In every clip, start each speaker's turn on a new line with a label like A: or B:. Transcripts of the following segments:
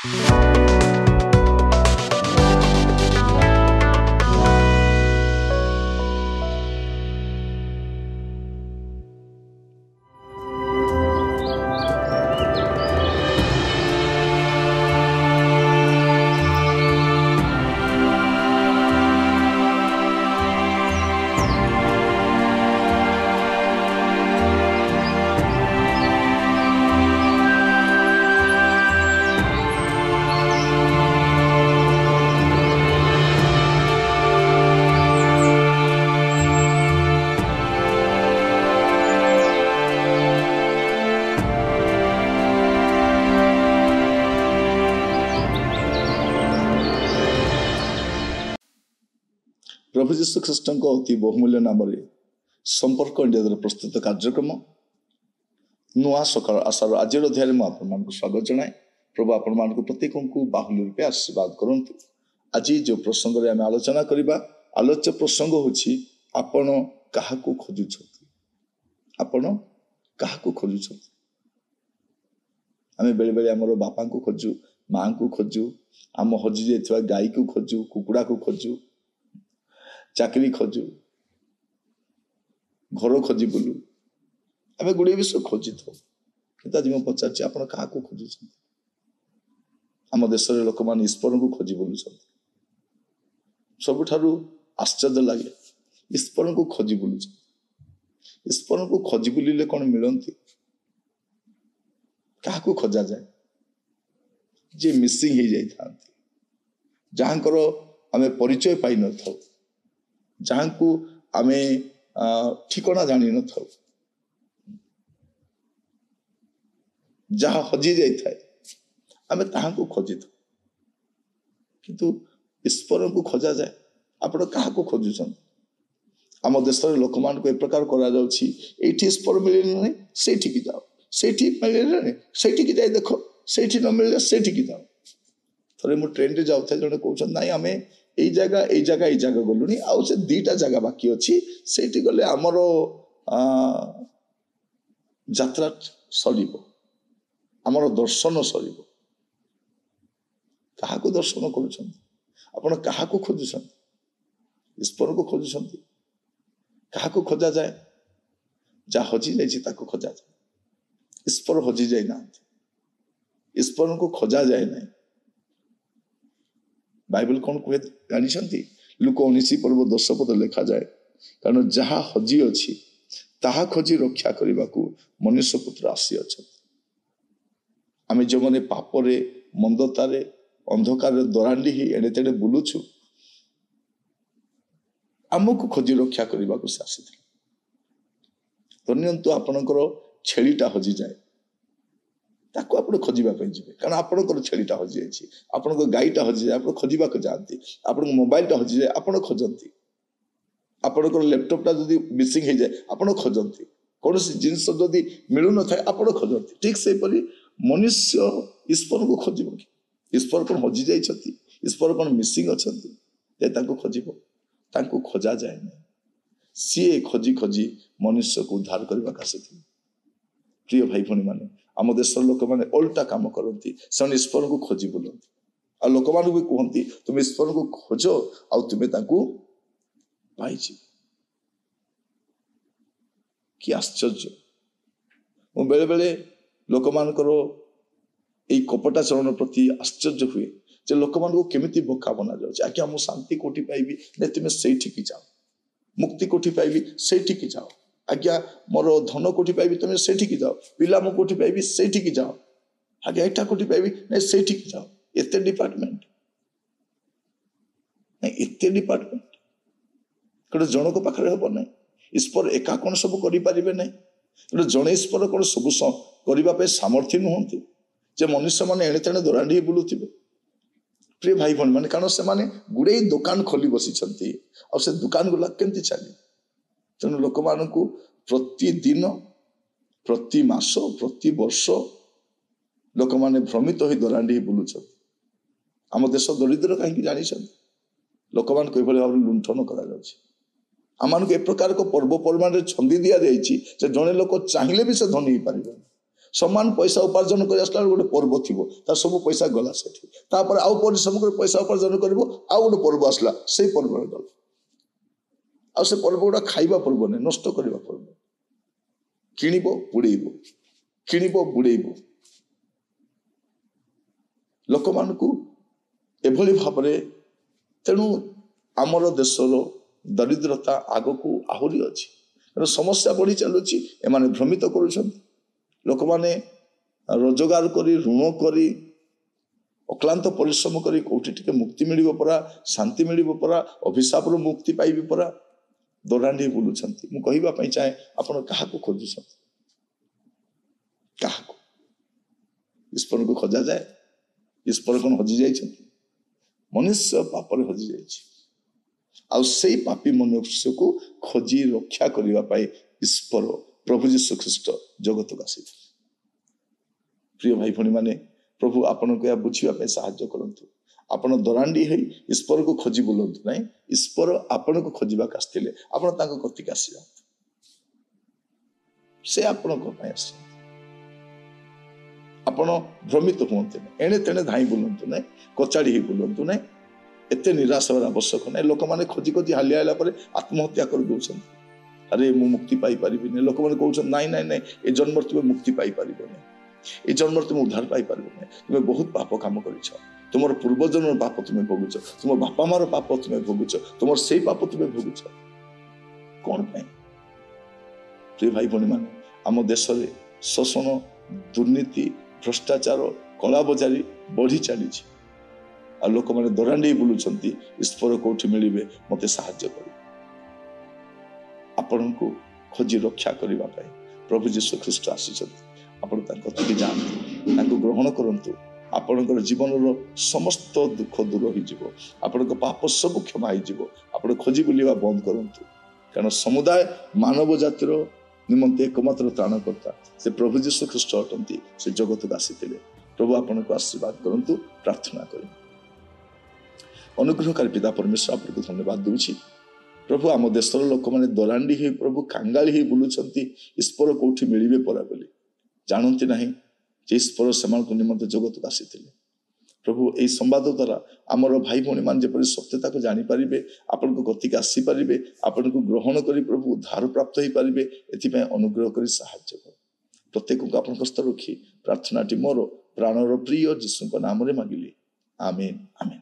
A: प्रभु जीशु ख्रीष्ट अति बहुमूल्य नाम संपर्क इंडिया प्रस्तुत कार्यक्रम नुआ सकाल आशार आज अध्याय में स्वागत जनाए। प्रभु आपण मान प्रत्येक को बाहुल्य रूपे आशीर्वाद करंतु। आज जो प्रसंग रे आमे आलोचना करिबा आलोच्य प्रसंग होछि आपण काहाकू खोजुछथि। आपण काहाकू खोजुछथि। आमे बेले बेले हमर बापा को खोजु, मां को खोजु, आम हजि जाइथवा गाई को खोजु, कुकुड़ा को खोजु, चाकरी खोजु, घर खोजी बुलु, आम गुड़े विषय खोजी था कि आज मैं पचार आप खोजु। आम देश लोक मैंने ईश्वर को खोजी बुलू सबुठारु आश्चर्य लगे ईश्वर को खोजी बुलू। ईश्वर को खोजी बुलिले कौन मिलती क्या खोजा जाए जे मिसिंग हो जाता जहाँकर आम परिचय पाई न था जहाँ को आमे ठिकाना जानी न था जहाँ हजि जाए आमे ताहा को खोजी था किंतु ईश्वर को खोजा जाए। आपण क्या खोजुछन आम देश लोक मान को एक प्रकार करा जाउछि एठी ईश्वर मिले नहीं सेठी की जाओ सेठी मिले नहीं सेठी की जाए देखो सेठी न मिले सेठी की जाओ। थरे मु ट्रेन रे जाउथे जने कहउछन नाही आमे एई जगह गलुनी आउ से दीटा जगह बाकी अच्छी सेठी गले आमर यात्रा सरिबो आमर दर्शन सरिबो। काहाको दर्शन करूछन आपण काहाको खोजुछन ईश्वर को खोजुछन काहाको खोजा जाए जा हजि जाइछि ताको खोजा जाए। ईश्वर हजि जाय ना ईश्वर को खोजा जाए नहीं। बाइबल कौन कहे जानी लुक 19 पर्व 10 पद लिखा जाए कारण जहाँ हजि अच्छी ताहा खोजी रक्षा करने को मनुष्य पुत्र आसी अच्छा। आम जो मैंने पापरे मंदतारे अंधकार दरांडी ही एड़े तेड़े बुलुछु आमको खोजी रक्षा करने को से आसी। धन्यंतु आपणकर छेलीटा हजि जाए ताको आपण खोजिबा पे जिवे कारण आपणकर छेलीटा हजि जाइछि आपणकर गाईटा हजि जाए आपण खोजिबा को जाती आपण मोबाइलटा हजि जाए आपण खोजंती आपणकर लैपटॉपटा जदी मिसिंग हो जाए आपण खोजंती कौन जिनस जदि मिलु न थाए आपण खोजंती। ठीक से परि मनुष्य ईश्वर को खोजिबो कि ईश्वर कोन हजि जाइछथि ईश्वर कोन मिसिंग अछथि जे ताको खोजिबो ताको खोजा जाए नै सीए खोजी खोजी मनुष्य को उद्धार करबा कासेथि। प्रिय भाई भनी माने आम देश लोक मैंने ओल्टा काम करती से ईश्वर को खोजी बुलती आ लोक मान भी कहती तुम ईश्वर को खोज आ तुम्हें पाई कि आश्चर्य। मु बेले बेले लोक मानकर यही कपटाचरण प्रति आश्चर्य हुए जे लोक मान को केमिति बोका बना जाउछि। आज्ञा मु शांति कोठी पाइबी ने तुम सेठी जाओ मुक्ति कोठी पाइबी सेठी जाओ आज्ञा मोर धन कोठी पाइबी तुम सेठी जाओ पिला मो कोठी पाइबी सेठी जाओ आज्ञा एटा कोठी पाइबी नहीं सेठी जाओ एते डिपार्टमेंट नहीं एते डिपार्टमेंट कड़े जनक पाखरे हबो नहीं ईश्वर एका कौन सब करि परिबे नहीं कड़े जने ईश्वर कौन सब करबा पे सामर्थ्य नुहंती जे मनुष्य माने एणे तेणे दरांडी बुलुथिबे। प्रिय भाई भन माने कारण से माने गुडे दुकान खोली बसिछंती आ से दुकान गुला केमति चली तेणु लोक मान को प्रतिदिन प्रति मास प्रति वर्ष लोक माने भ्रमित हो दरांडी बुलुछ। आम देश दरिद्र कहीं जानी लोक मान को भाव लुंठन कर आम एक प्रकार को पर्वपर्वाणी छंदी दि जाइए जड़े लोक चाहिए भी से धनी हो पार समान पैसा उपार्जन कर आसला गोटे पर्व थी तार सब पैसा गला से आउ परिश्रम कर पैसा उपार्जन कर आउ गोटे पर्व आसला से पर्व गला आ से पर्व गुड़ा खाइबा पर्व नहीं नष्ट करवा पर्व किणव बुड़ेब किणव बुड़ेब लोक मान एभली भाव तेणु आमर देशर दरिद्रता आग को आहरी अच्छी समस्या बढ़ी चलुची एमाने भ्रमित करुछन लोक माने रोजगार करी ऋण करी अक्लांत परिश्रम करी कोठी टिके मुक्ति मिलिबो परा शांति मिलिबो परा अभिशाप रो मुक्ति पाइबी परा दौरांडी बुलुछंती मु कहिबा पई चाहे आपण काहा को खोजुछंती काहा को ईश्वर को खोजा जाए ईश्वर कोन हजि जाइछंती मनुष्य पापरे हजि जाइछि आउ सेई पापी मनुष्य को खोजी रक्षा करबा पाई ईश्वर प्रभु यीशु ख्रीष्ट जगत को आसी प्रिय भाई भणी माने प्रभु आपण को या बुझिबा पे सहायता करंतु आपण दरांडी है ईश्वर को खोजी बोलंतु नहीं ईश्वर आपण को खोजिबा कास्तिले आपण ताको कति कासिया से आपण को पाए आसी आपण भ्रमित होंते एणे तेणे धाई बोलंतु नहीं कचाड़ी ही बोलंतु नहीं एते निराश होर आवश्यक नहीं लोक माने खोजी खोजी हालिया आला परे आत्महत्या कर दोछन अरे मु मुक्ति पाई परिबिने लोक माने कहउछन नाही नाही नाही ए जन्म तुमे मुक्ति पाई परिबने ए जन्म तुमे उद्धार पाई परिबने तुमे बहुत पाप काम करिछ तुमर पूर्व जन्म पाप तुमे भोगुछ तुम बापा मार पाप तुमे भोगुछ तुमर सेई पाप तुमे भोगुछ कोन पे प्रिय भाई भणी माने आम देश रे शोषण दुर्नीति भ्रष्टाचार कला बजारी बढ़ी चली आ लोक मैंने दरांडी बुलुंट ईश्वर कौटी मिले मत साहाय्य कर आपण को खोजी रक्षा करने प्रभु यीशु ख्रीष्ट आसी जातु ग्रहण करंतु आपणकर जीवन समस्त दुख दूर हो पाप सब क्षमा हो खोजी बुलवा बंद करंतु कारण समुदाय मानव जातिर निमंते एकमात्र त्राणकर्ता से प्रभु यीशु ख्रीष्ट अटंती से जगत को आसी प्रभु आपण को आशीर्वाद करंतु प्रार्थना करें अनुग्रहकारी पिता परमेश्वर आपको धन्यवाद दूची प्रभु आम देशर लोक मैंने दरांडी ही प्रभु कांगाली ही बुलुंट ईश्वर कौटी मिले परा बोली जानती ना ईश्वर से निमंते जगत को आसी प्रभु यही संवाद द्वारा आमर भाई भौणी मान जपरी सत्यता को जानीपारे आपण को गति आसीपारे आपण को ग्रहण कर प्रभु उद्धार प्राप्त हो पारे एथि अनुग्रह कर साहाय्य कर प्रत्येक को आपण हस्त रखी प्रार्थनाटी मोर प्राणर प्रिय यीशु नाम मागिली आमेन आमेन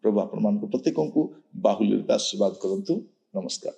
A: प्रभु आपण मान प्रत्येक को बाहुल्य आशीर्वाद करंतु नमस्कार।